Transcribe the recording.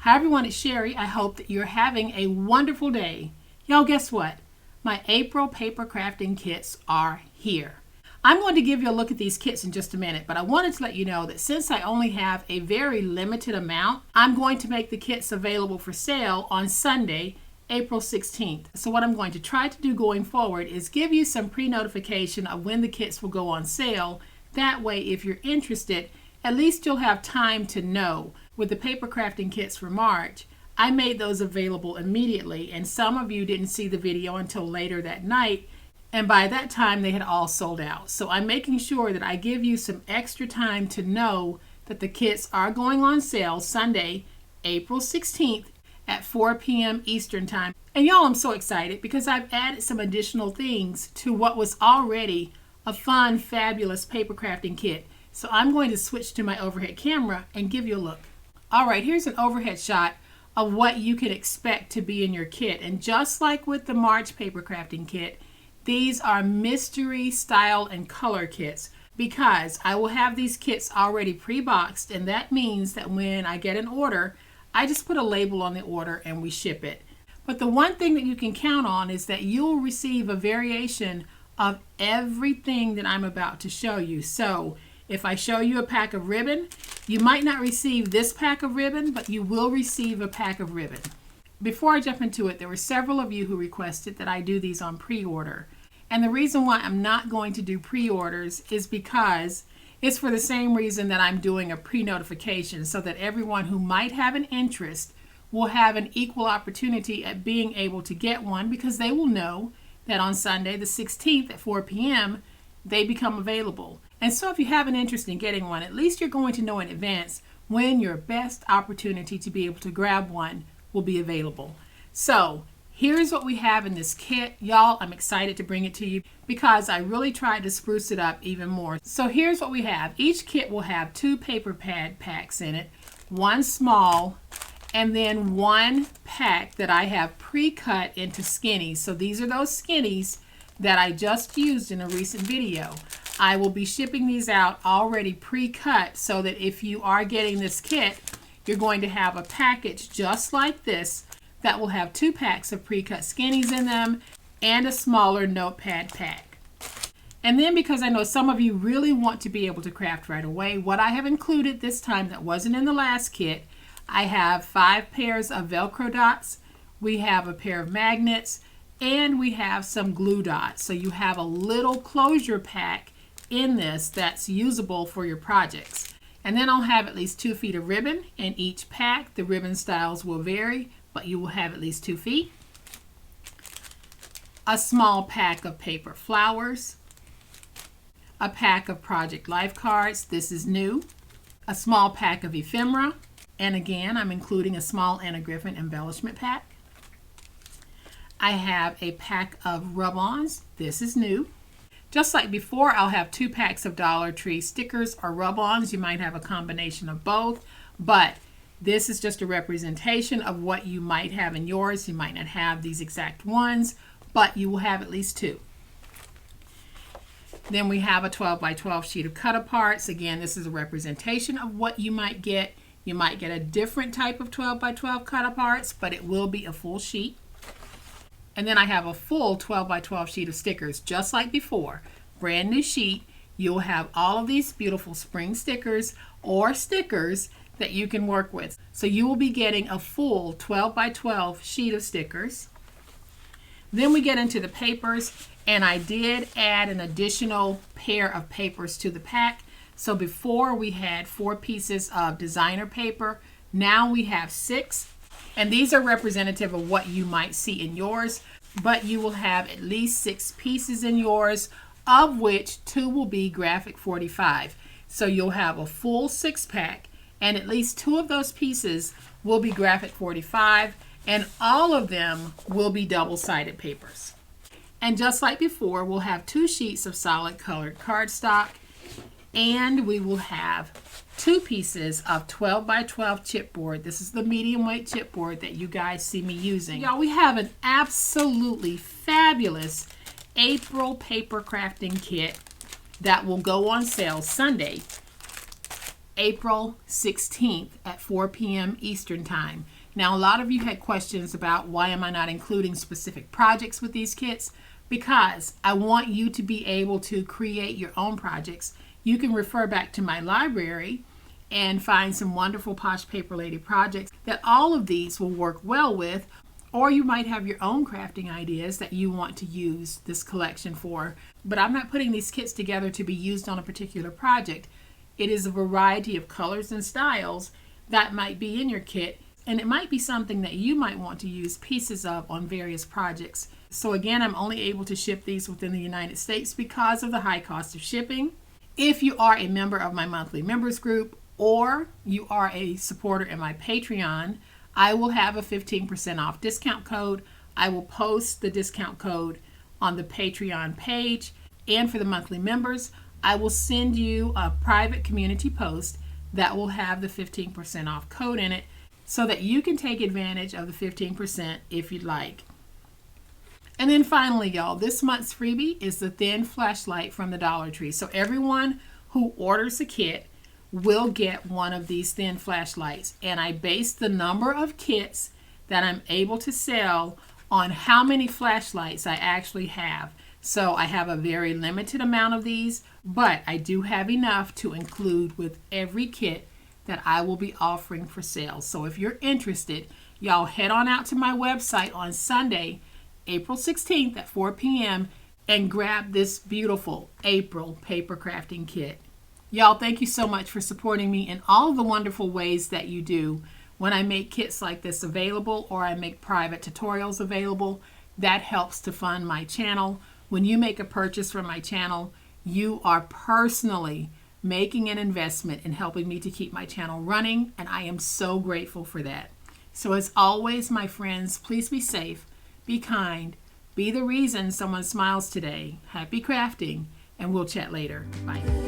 Hi everyone, it's Sherry. I hope that you're having a wonderful day. Y'all, guess what? My April paper crafting kits are here. I'm going to give you a look at these kits in just a minute, but I wanted to let you know that since I only have a very limited amount, I'm going to make the kits available for sale on Sunday, April 16th. So what I'm going to try to do going forward is give you some pre-notification of when the kits will go on sale. That way, if you're interested, at least you'll have time to know. With the paper crafting kits for March, I made those available immediately, and some of you didn't see the video until later that night, and by that time they had all sold out. So I'm making sure that I give you some extra time to know that the kits are going on sale Sunday, April 16th at 4 p.m. Eastern Time. And y'all, I'm so excited because I've added some additional things to what was already a fun, fabulous paper crafting kit. So I'm going to switch to my overhead camera and give you a look. All right, here's an overhead shot of what you can expect to be in your kit. And just like with the March paper crafting kit, these are mystery style and color kits because I will have these kits already pre-boxed, and that means that when I get an order, I just put a label on the order and we ship it. But the one thing that you can count on is that you'll receive a variation of everything that I'm about to show you. So if I show you a pack of ribbon, you might not receive this pack of ribbon, but you will receive a pack of ribbon. Before I jump into it, there were several of you who requested that I do these on pre-order. And the reason why I'm not going to do pre-orders is because it's for the same reason that I'm doing a pre-notification, so that everyone who might have an interest will have an equal opportunity at being able to get one, because they will know that on Sunday the 16th at 4 p.m. they become available. And so if you have an interest in getting one, at least you're going to know in advance when your best opportunity to be able to grab one will be available. So here's what we have in this kit. Y'all, I'm excited to bring it to you because I really tried to spruce it up even more. So here's what we have. Each kit will have 2 paper pad packs in it, one small, and then one pack that I have pre-cut into skinnies. So these are those skinnies that I just used in a recent video. I will be shipping these out already pre-cut, so that if you are getting this kit, you're going to have a package just like this that will have 2 packs of pre-cut skinnies in them and a smaller notepad pack. And then, because I know some of you really want to be able to craft right away, what I have included this time that wasn't in the last kit, I have 5 pairs of Velcro dots, we have a pair of magnets, and we have some glue dots. So you have a little closure pack in this that's usable for your projects. And then I'll have at least 2 feet of ribbon in each pack. The ribbon styles will vary, but you will have at least 2 feet. A small pack of paper flowers. A pack of project life cards. This is new. A small pack of ephemera. And again, I'm including a small anagriffin embellishment pack. I have a pack of rub-ons. This is new. Just like before, I'll have 2 packs of Dollar Tree stickers or rub-ons. You might have a combination of both, but this is just a representation of what you might have in yours. You might not have these exact ones, but you will have at least 2. Then we have a 12 by 12 sheet of cut-aparts. Again, this is a representation of what you might get. You might get a different type of 12 by 12 cut-aparts, but it will be a full sheet. And then I have a full 12 by 12 sheet of stickers, just like before. Brand new sheet. You'll have all of these beautiful spring stickers or stickers that you can work with. So you will be getting a full 12 by 12 sheet of stickers. Then we get into the papers, and I did add an additional pair of papers to the pack. So before we had 4 pieces of designer paper, now we have 6. And these are representative of what you might see in yours, but you will have at least 6 pieces in yours, of which 2 will be graphic 45. So you'll have a full 6-pack, and at least 2 of those pieces will be graphic 45, and all of them will be double-sided papers. And just like before, we'll have 2 sheets of solid colored cardstock, and we will have 2 pieces of 12 by 12 chipboard. This is the medium weight chipboard that you guys see me using. Y'all, we have an absolutely fabulous April paper crafting kit that will go on sale Sunday, April 16th at 4 p.m. Eastern Time. Now, a lot of you had questions about why am I not including specific projects with these kits? Because I want you to be able to create your own projects. You can refer back to my library and find some wonderful Posh Paper Lady projects that all of these will work well with, or you might have your own crafting ideas that you want to use this collection for. But I'm not putting these kits together to be used on a particular project. It is a variety of colors and styles that might be in your kit, and it might be something that you might want to use pieces of on various projects. So again, I'm only able to ship these within the United States because of the high cost of shipping. If you are a member of my monthly members group, or you are a supporter in my Patreon, I will have a 15% off discount code. I will post the discount code on the Patreon page. And for the monthly members, I will send you a private community post that will have the 15% off code in it so that you can take advantage of the 15% if you'd like. And then finally, y'all, this month's freebie is the thin flashlight from the Dollar Tree. So everyone who orders a kit will get one of these thin flashlights. And I base the number of kits that I'm able to sell on how many flashlights I actually have. So I have a very limited amount of these, but I do have enough to include with every kit that I will be offering for sale. So if you're interested, y'all head on out to my website on Sunday, April 16th at 4 p.m. and grab this beautiful April paper crafting kit. Y'all, thank you so much for supporting me in all of the wonderful ways that you do. When I make kits like this available, or I make private tutorials available, that helps to fund my channel. When you make a purchase from my channel, you are personally making an investment in helping me to keep my channel running, and I am so grateful for that. So as always, my friends, please be safe, be kind, be the reason someone smiles today. Happy crafting, and we'll chat later. Bye.